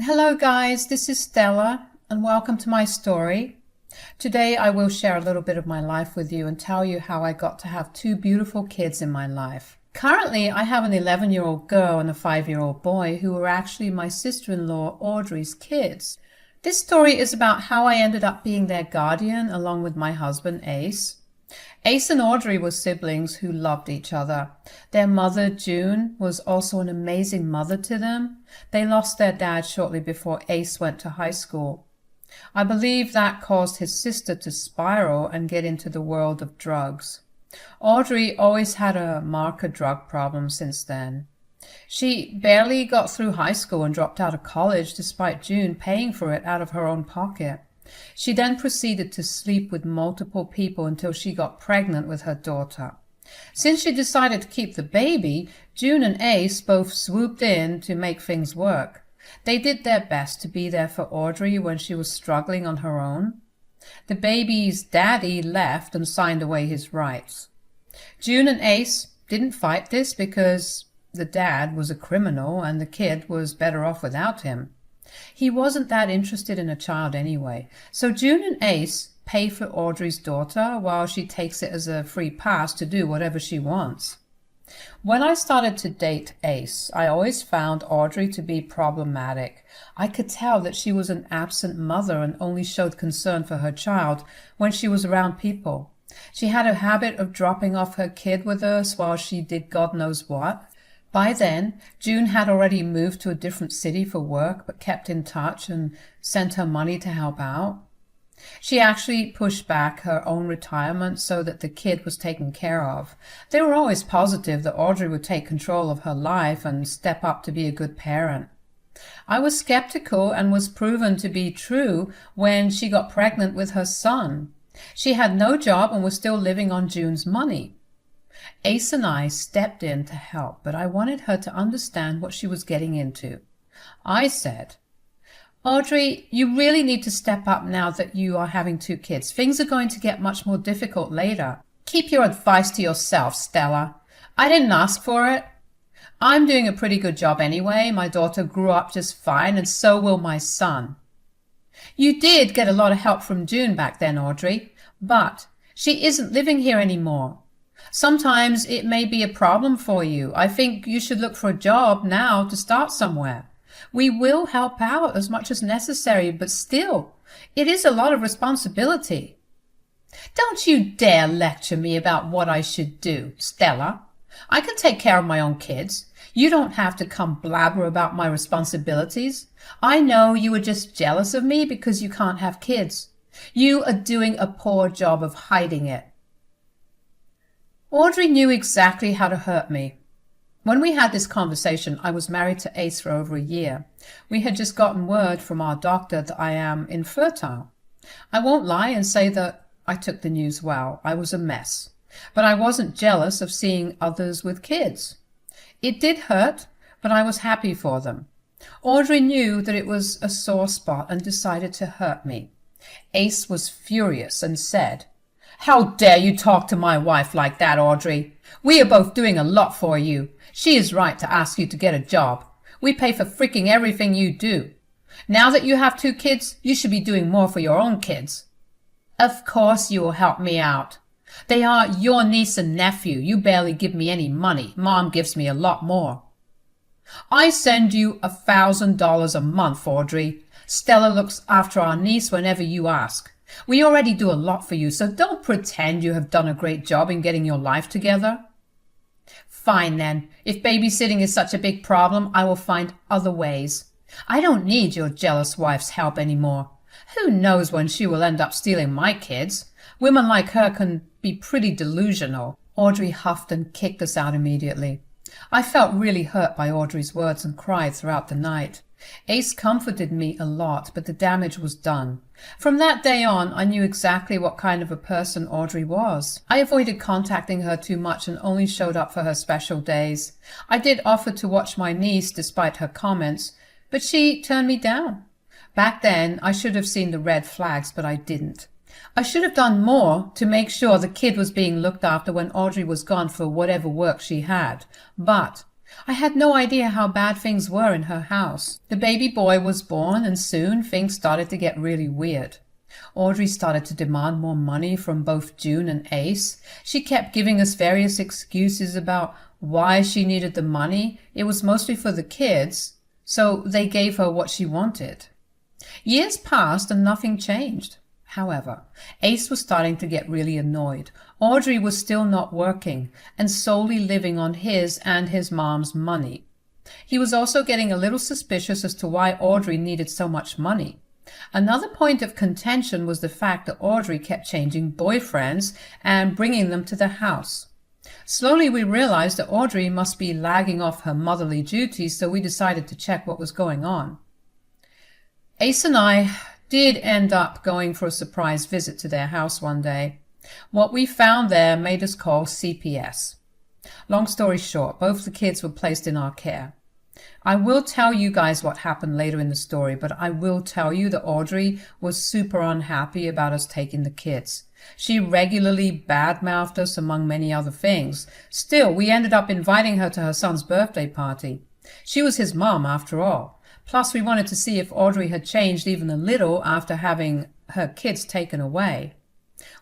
Hello guys, this is Stella and welcome to my story. Today I will share a little bit of my life with you and tell you how I got to have two beautiful kids in my life. Currently I have an 11-year-old girl and a 5-year-old boy who were actually my sister-in-law Audrey's kids. This story is about how I ended up being their guardian along with my husband Ace. Ace and Audrey were siblings who loved each other. Their mother, June, was also an amazing mother to them. They lost their dad shortly before Ace went to high school. I believe that caused his sister to spiral and get into the world of drugs. Audrey always had a marker drug problem since then. She barely got through high school and dropped out of college despite June paying for it out of her own pocket. She then proceeded to sleep with multiple people until she got pregnant with her daughter. Since she decided to keep the baby, June and Ace both swooped in to make things work. They did their best to be there for Audrey when she was struggling on her own. The baby's daddy left and signed away his rights. June and Ace didn't fight this because the dad was a criminal and the kid was better off without him. He wasn't that interested in a child anyway, so June and Ace pay for Audrey's daughter while she takes it as a free pass to do whatever she wants. When I started to date Ace, I always found Audrey to be problematic. I could tell that she was an absent mother and only showed concern for her child when she was around people. She had a habit of dropping off her kid with us while she did God knows what. By then, June had already moved to a different city for work, but kept in touch and sent her money to help out. She actually pushed back her own retirement so that the kid was taken care of. They were always positive that Audrey would take control of her life and step up to be a good parent. I was skeptical and was proven to be true when she got pregnant with her son. She had no job and was still living on June's money. Ace and I stepped in to help, but I wanted her to understand what she was getting into. I said, "Audrey, you really need to step up now that you are having two kids. Things are going to get much more difficult later. Keep your advice to yourself, Stella. I didn't ask for it. I'm doing a pretty good job anyway. My daughter grew up just fine, and so will my son." "You did get a lot of help from June back then, Audrey, but she isn't living here anymore. Sometimes it may be a problem for you. I think you should look for a job now to start somewhere. We will help out as much as necessary, but still, it is a lot of responsibility." "Don't you dare lecture me about what I should do, Stella. I can take care of my own kids. You don't have to come blabber about my responsibilities. I know you are just jealous of me because you can't have kids. You are doing a poor job of hiding it." Audrey knew exactly how to hurt me. When we had this conversation, I was married to Ace for over a year. We had just gotten word from our doctor that I am infertile. I won't lie and say that I took the news well. I was a mess. But I wasn't jealous of seeing others with kids. It did hurt, but I was happy for them. Audrey knew that it was a sore spot and decided to hurt me. Ace was furious and said, "How dare you talk to my wife like that, Audrey? We are both doing a lot for you. She is right to ask you to get a job. We pay for freaking everything you do. Now that you have two kids, you should be doing more for your own kids." "Of course you will help me out. They are your niece and nephew. You barely give me any money. Mom gives me a lot more." "I send you $1,000 a month, Audrey. Stella looks after our niece whenever you ask. We already do a lot for you, so don't pretend you have done a great job in getting your life together." "Fine then. If babysitting is such a big problem, I will find other ways. I don't need your jealous wife's help anymore. Who knows when she will end up stealing my kids? Women like her can be pretty delusional." Audrey huffed and kicked us out immediately. I felt really hurt by Audrey's words and cried throughout the night. Ace comforted me a lot, but the damage was done. From that day on, I knew exactly what kind of a person Audrey was. I avoided contacting her too much and only showed up for her special days. I did offer to watch my niece despite her comments, but she turned me down. Back then, I should have seen the red flags, but I didn't. I should have done more to make sure the kid was being looked after when Audrey was gone for whatever work she had. But I had no idea how bad things were in her house. The baby boy was born, and soon things started to get really weird. Audrey started to demand more money from both June and Ace. She kept giving us various excuses about why she needed the money. It was mostly for the kids, so they gave her what she wanted. Years passed and nothing changed. However, Ace was starting to get really annoyed. Audrey was still not working and solely living on his and his mom's money. He was also getting a little suspicious as to why Audrey needed so much money. Another point of contention was the fact that Audrey kept changing boyfriends and bringing them to the house. Slowly we realized that Audrey must be lagging off her motherly duties, so we decided to check what was going on. Ace and I did end up going for a surprise visit to their house one day. What we found there made us call CPS. Long story short, both the kids were placed in our care. I will tell you guys what happened later in the story, but I will tell you that Audrey was super unhappy about us taking the kids. She regularly badmouthed us, among many other things. Still, we ended up inviting her to her son's birthday party. She was his mom, after all. Plus, we wanted to see if Audrey had changed even a little after having her kids taken away.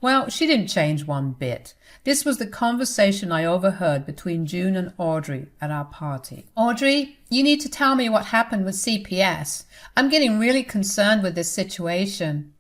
Well, she didn't change one bit. This was the conversation I overheard between June and Audrey at our party. Audrey, you need to tell me what happened with CPS. I'm getting really concerned with this situation.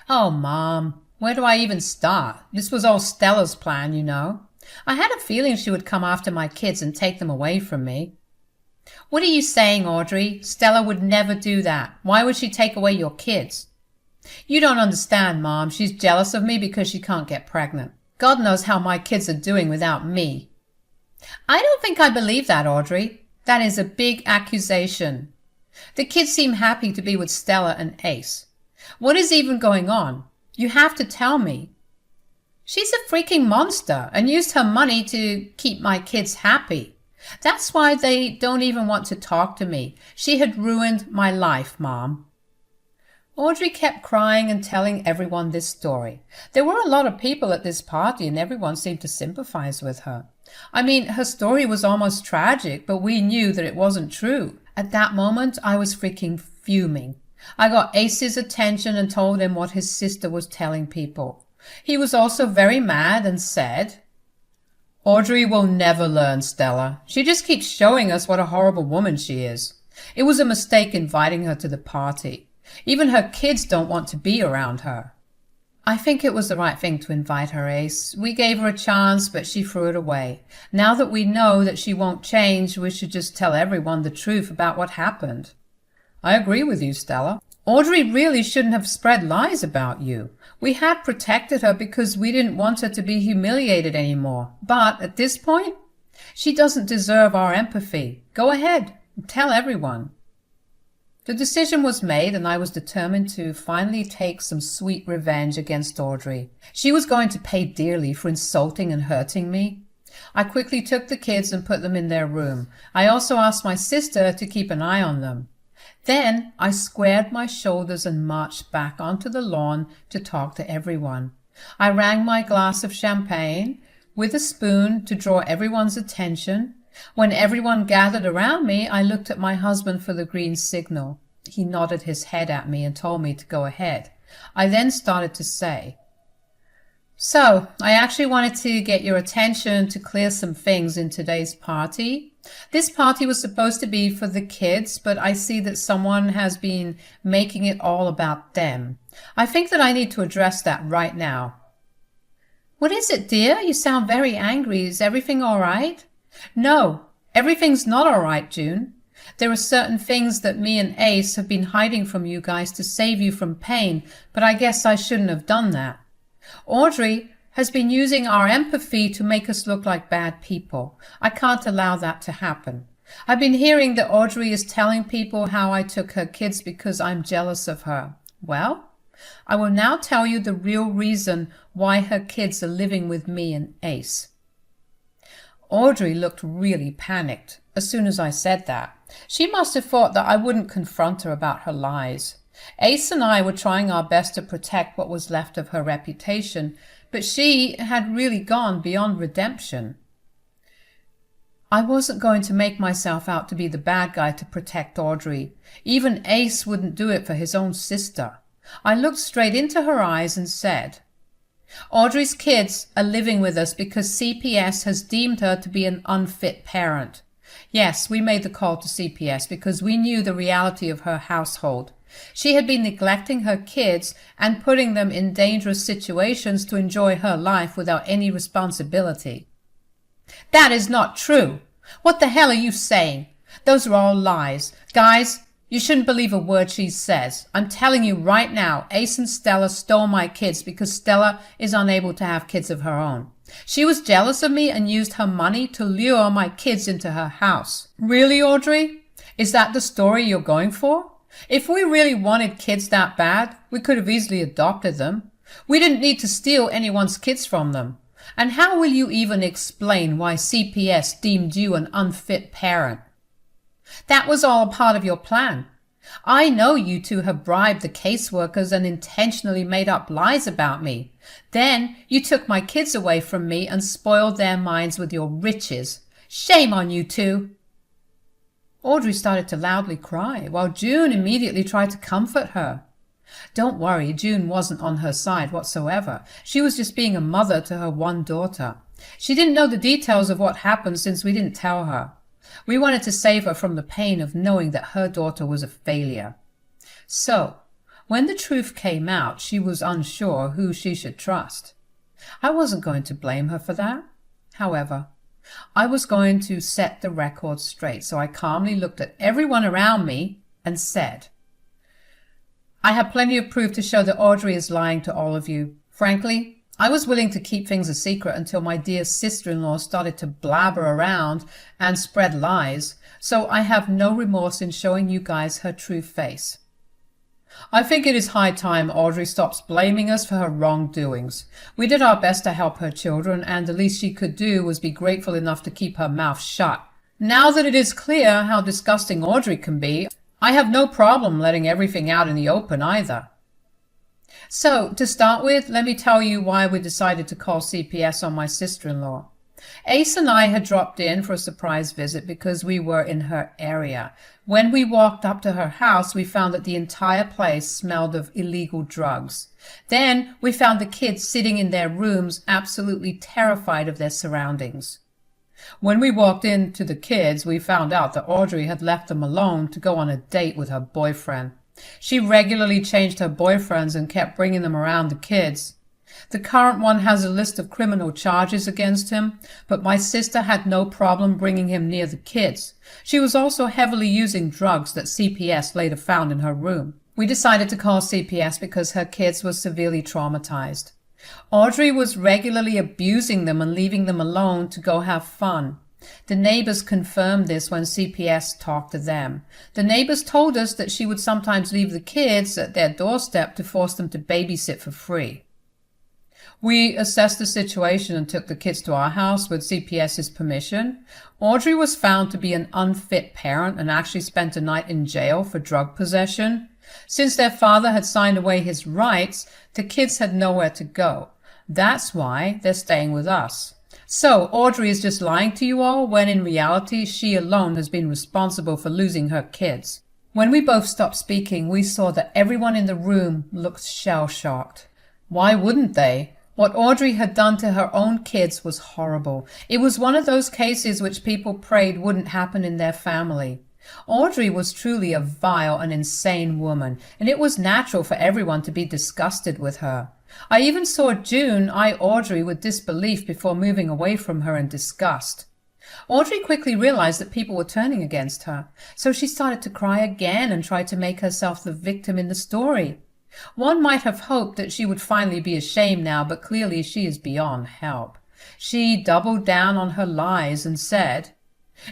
Oh, Mom, where do I even start? This was all Stella's plan, you know. I had a feeling she would come after my kids and take them away from me. What are you saying, Audrey? Stella would never do that. Why would she take away your kids? You don't understand, Mom. She's jealous of me because she can't get pregnant. God knows how my kids are doing without me. I don't think I believe that, Audrey. That is a big accusation. The kids seem happy to be with Stella and Ace. What is even going on? You have to tell me. She's a freaking monster and used her money to keep my kids happy. That's why they don't even want to talk to me. She had ruined my life, Mom. Audrey kept crying and telling everyone this story. There were a lot of people at this party and everyone seemed to sympathize with her. I mean, her story was almost tragic, but we knew that it wasn't true. At that moment, I was freaking fuming. I got Ace's attention and told him what his sister was telling people. He was also very mad and said, Audrey will never learn, Stella. She just keeps showing us what a horrible woman she is. It was a mistake inviting her to the party. Even her kids don't want to be around her. I think it was the right thing to invite her, Ace. We gave her a chance, but she threw it away. Now that we know that she won't change, we should just tell everyone the truth about what happened. I agree with you, Stella. Audrey really shouldn't have spread lies about you. We had protected her because we didn't want her to be humiliated anymore. But at this point, she doesn't deserve our empathy. Go ahead, tell everyone. The decision was made, and I was determined to finally take some sweet revenge against Audrey. She was going to pay dearly for insulting and hurting me. I quickly took the kids and put them in their room. I also asked my sister to keep an eye on them. Then I squared my shoulders and marched back onto the lawn to talk to everyone. I rang my glass of champagne with a spoon to draw everyone's attention. When everyone gathered around me, I looked at my husband for the green signal. He nodded his head at me and told me to go ahead. I then started to say, So, I actually wanted to get your attention to clear some things in today's party. This party was supposed to be for the kids, but I see that someone has been making it all about them. I think that I need to address that right now. What is it, dear? You sound very angry. Is everything all right? No, everything's not all right, June. There are certain things that me and Ace have been hiding from you guys to save you from pain, but I guess I shouldn't have done that. Audrey has been using our empathy to make us look like bad people. I can't allow that to happen. I've been hearing that Audrey is telling people how I took her kids because I'm jealous of her. Well, I will now tell you the real reason why her kids are living with me and Ace. Audrey looked really panicked as soon as I said that. She must have thought that I wouldn't confront her about her lies. Ace and I were trying our best to protect what was left of her reputation, but she had really gone beyond redemption. I wasn't going to make myself out to be the bad guy to protect Audrey. Even Ace wouldn't do it for his own sister. I looked straight into her eyes and said, Audrey's kids are living with us because CPS has deemed her to be an unfit parent. Yes, we made the call to CPS because we knew the reality of her household. She had been neglecting her kids and putting them in dangerous situations to enjoy her life without any responsibility. That is not true. What the hell are you saying? Those are all lies. Guys, you shouldn't believe a word she says. I'm telling you right now, Ace and Stella stole my kids because Stella is unable to have kids of her own. She was jealous of me and used her money to lure my kids into her house. Really, Audrey? Is that the story you're going for? If we really wanted kids that bad, we could have easily adopted them. We didn't need to steal anyone's kids from them. And how will you even explain why CPS deemed you an unfit parent? That was all a part of your plan. I know you two have bribed the caseworkers and intentionally made up lies about me. Then you took my kids away from me and spoiled their minds with your riches. Shame on you two. Audrey started to loudly cry, while June immediately tried to comfort her. Don't worry, June wasn't on her side whatsoever. She was just being a mother to her one daughter. She didn't know the details of what happened since we didn't tell her. We wanted to save her from the pain of knowing that her daughter was a failure. So, when the truth came out, she was unsure who she should trust. I wasn't going to blame her for that. However, I was going to set the record straight, so I calmly looked at everyone around me and said, I have plenty of proof to show that Audrey is lying to all of you. Frankly, I was willing to keep things a secret until my dear sister-in-law started to blabber around and spread lies, so I have no remorse in showing you guys her true face. I think it is high time Audrey stops blaming us for her wrongdoings. We did our best to help her children, and the least she could do was be grateful enough to keep her mouth shut. Now that it is clear how disgusting Audrey can be, I have no problem letting everything out in the open either. So, to start with, let me tell you why we decided to call CPS on my sister-in-law. Ace and I had dropped in for a surprise visit because we were in her area. When we walked up to her house, we found that the entire place smelled of illegal drugs. Then we found the kids sitting in their rooms, absolutely terrified of their surroundings. When we walked into the kids, we found out that Audrey had left them alone to go on a date with her boyfriend. She regularly changed her boyfriends and kept bringing them around the kids. The current one has a list of criminal charges against him, but my sister had no problem bringing him near the kids. She was also heavily using drugs that CPS later found in her room. We decided to call CPS because her kids were severely traumatized. Audrey was regularly abusing them and leaving them alone to go have fun. The neighbors confirmed this when CPS talked to them. The neighbors told us that she would sometimes leave the kids at their doorstep to force them to babysit for free. We assessed the situation and took the kids to our house with CPS's permission. Audrey was found to be an unfit parent and actually spent a night in jail for drug possession. Since their father had signed away his rights, the kids had nowhere to go. That's why they're staying with us. So Audrey is just lying to you all, when in reality she alone has been responsible for losing her kids. When we both stopped speaking, we saw that everyone in the room looked shell-shocked. Why wouldn't they? What Audrey had done to her own kids was horrible. It was one of those cases which people prayed wouldn't happen in their family. Audrey was truly a vile and insane woman, and it was natural for everyone to be disgusted with her. I even saw June eye Audrey with disbelief before moving away from her in disgust. Audrey quickly realized that people were turning against her, so she started to cry again and tried to make herself the victim in the story. One might have hoped that she would finally be ashamed now, but clearly she is beyond help. She doubled down on her lies and said,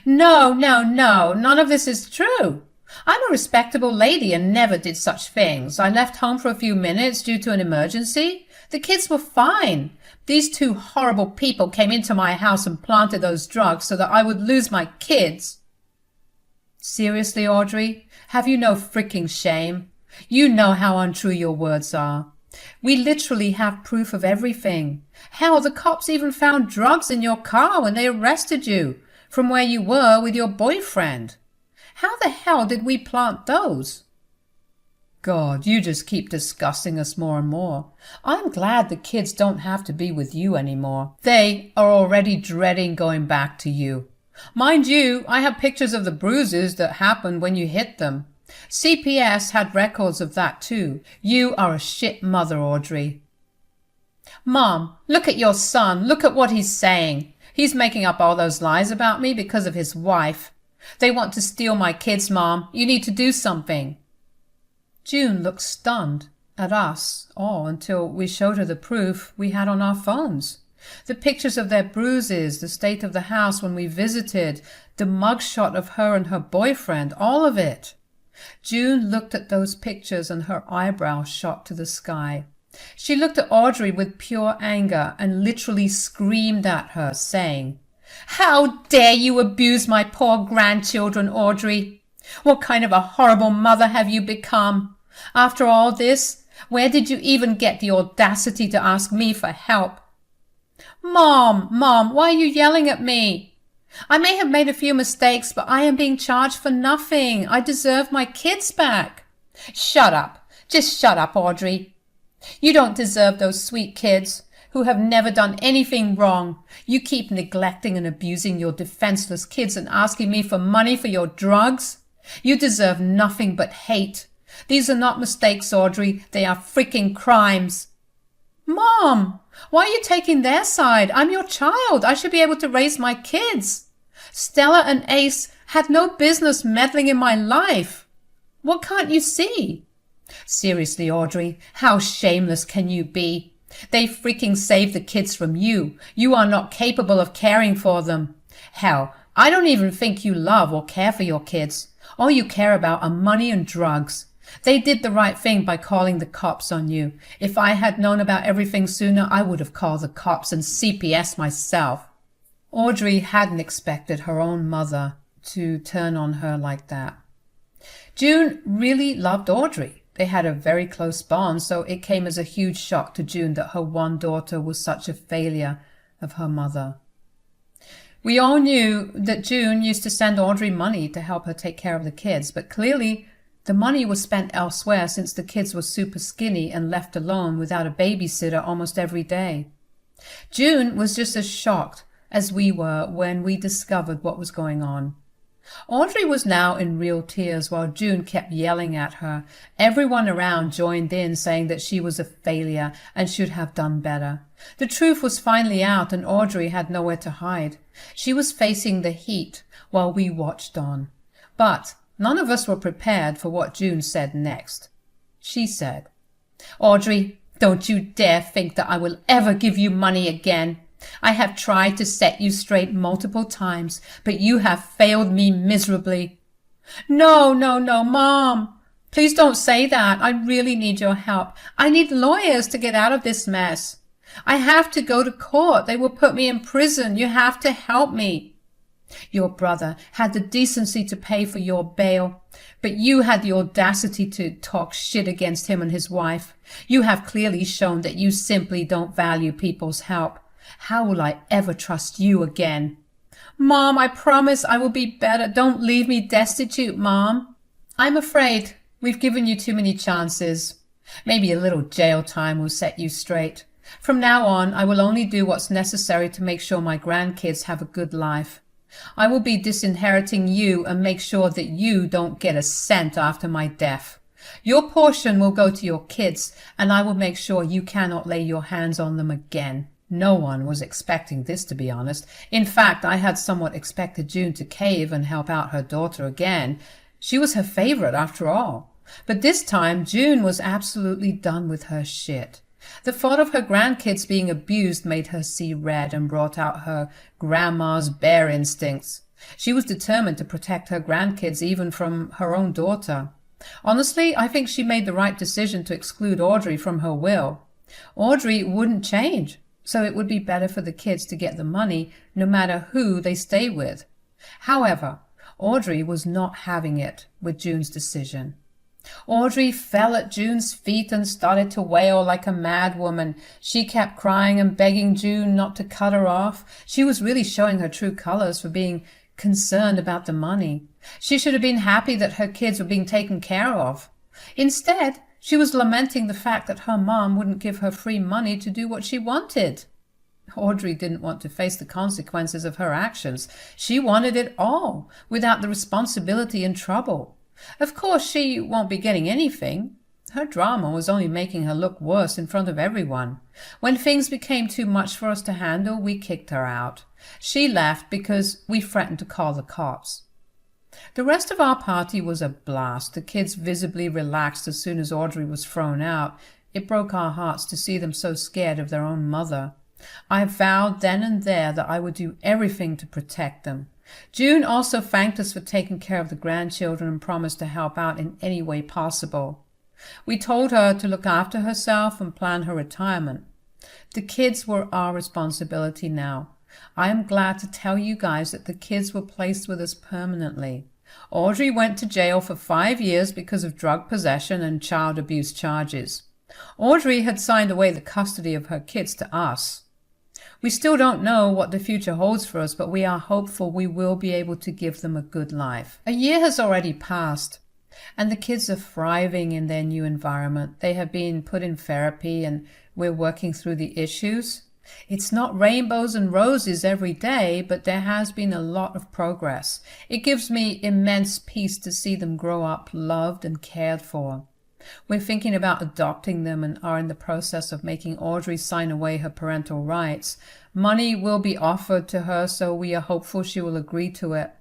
No, none of this is true. I'm a respectable lady and never did such things. I left home for a few minutes due to an emergency. The kids were fine. These two horrible people came into my house and planted those drugs so that I would lose my kids. Seriously, Audrey? Have you no freaking shame? You know how untrue your words are. We literally have proof of everything. Hell, the cops even found drugs in your car when they arrested you. from where you were with your boyfriend. How the hell did we plant those? God, you just keep disgusting us more and more. I'm glad the kids don't have to be with you anymore. They are already dreading going back to you. Mind you, I have pictures of the bruises that happened when you hit them. CPS had records of that too. You are a shit mother, Audrey. Mom, look at your son. Look at what he's saying. He's making up all those lies about me because of his wife. They want to steal my kids, Mom. You need to do something. June looked stunned at us all until we showed her the proof we had on our phones. The pictures of their bruises, the state of the house when we visited, the mugshot of her and her boyfriend, all of it. June looked at those pictures and her eyebrows shot to the sky. She looked at Audrey with pure anger and literally screamed at her, saying, "How dare you abuse my poor grandchildren, Audrey? What kind of a horrible mother have you become? After all this, where did you even get the audacity to ask me for help?" Mom, why are you yelling at me? I may have made a few mistakes, but I am being charged for nothing. I deserve my kids back. Shut up. Just shut up, Audrey. You don't deserve those sweet kids who have never done anything wrong. You keep neglecting and abusing your defenseless kids and asking me for money for your drugs. You deserve nothing but hate. These are not mistakes, Audrey. They are freaking crimes. Mom, why are you taking their side? I'm your child. I should be able to raise my kids. Stella and Ace had no business meddling in my life. What can't you see? Seriously, Audrey, how shameless can you be? They freaking saved the kids from you. You are not capable of caring for them. Hell, I don't even think you love or care for your kids. All you care about are money and drugs. They did the right thing by calling the cops on you. If I had known about everything sooner, I would have called the cops and CPS myself. Audrey hadn't expected her own mother to turn on her like that. June really loved Audrey. They had a very close bond, so it came as a huge shock to June that her one daughter was such a failure of her mother. We all knew that June used to send Audrey money to help her take care of the kids, but clearly the money was spent elsewhere since the kids were super skinny and left alone without a babysitter almost every day. June was just as shocked as we were when we discovered what was going on. Audrey was now in real tears while June kept yelling at her. Everyone around joined in, saying that she was a failure and should have done better. The truth was finally out and Audrey had nowhere to hide. She was facing the heat while we watched on. But none of us were prepared for what June said next. She said, "Audrey, don't you dare think that I will ever give you money again. I have tried to set you straight multiple times, but you have failed me miserably." No, Mom. Please don't say that. I really need your help. I need lawyers to get out of this mess. I have to go to court. They will put me in prison. You have to help me. Your brother had the decency to pay for your bail, but you had the audacity to talk shit against him and his wife. You have clearly shown that you simply don't value people's help. How will I ever trust you again? Mom, I promise I will be better. Don't leave me destitute, Mom. I'm afraid we've given you too many chances. Maybe a little jail time will set you straight. From now on, I will only do what's necessary to make sure my grandkids have a good life. I will be disinheriting you and make sure that you don't get a cent after my death. Your portion will go to your kids, and I will make sure you cannot lay your hands on them again. No one was expecting this, to be honest. In fact, I had somewhat expected June to cave and help out her daughter again. She was her favorite, after all. But this time, June was absolutely done with her shit. The thought of her grandkids being abused made her see red and brought out her grandma's bear instincts. She was determined to protect her grandkids even from her own daughter. Honestly, I think she made the right decision to exclude Audrey from her will. Audrey wouldn't change, so it would be better for the kids to get the money no matter who they stay with. However, Audrey was not having it with June's decision. Audrey fell at June's feet and started to wail like a mad woman. She kept crying and begging June not to cut her off. She was really showing her true colors for being concerned about the money. She should have been happy that her kids were being taken care of. Instead, she was lamenting the fact that her mom wouldn't give her free money to do what she wanted. Audrey didn't want to face the consequences of her actions. She wanted it all, without the responsibility and trouble. Of course, she won't be getting anything. Her drama was only making her look worse in front of everyone. When things became too much for us to handle, we kicked her out. She left because we threatened to call the cops. The rest of our party was a blast. The kids visibly relaxed as soon as Audrey was thrown out. It broke our hearts to see them so scared of their own mother. I vowed then and there that I would do everything to protect them. June also thanked us for taking care of the grandchildren and promised to help out in any way possible. We told her to look after herself and plan her retirement. The kids were our responsibility now. I am glad to tell you guys that the kids were placed with us permanently. Audrey went to jail for 5 years because of drug possession and child abuse charges. Audrey had signed away the custody of her kids to us. We still don't know what the future holds for us, but we are hopeful we will be able to give them a good life. A year has already passed, and the kids are thriving in their new environment. They have been put in therapy, and we're working through the issues. It's not rainbows and roses every day, but there has been a lot of progress. It gives me immense peace to see them grow up loved and cared for. We're thinking about adopting them and are in the process of making Audrey sign away her parental rights. Money will be offered to her, so we are hopeful she will agree to it.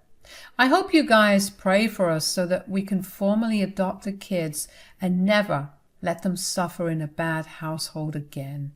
I hope you guys pray for us so that we can formally adopt the kids and never let them suffer in a bad household again.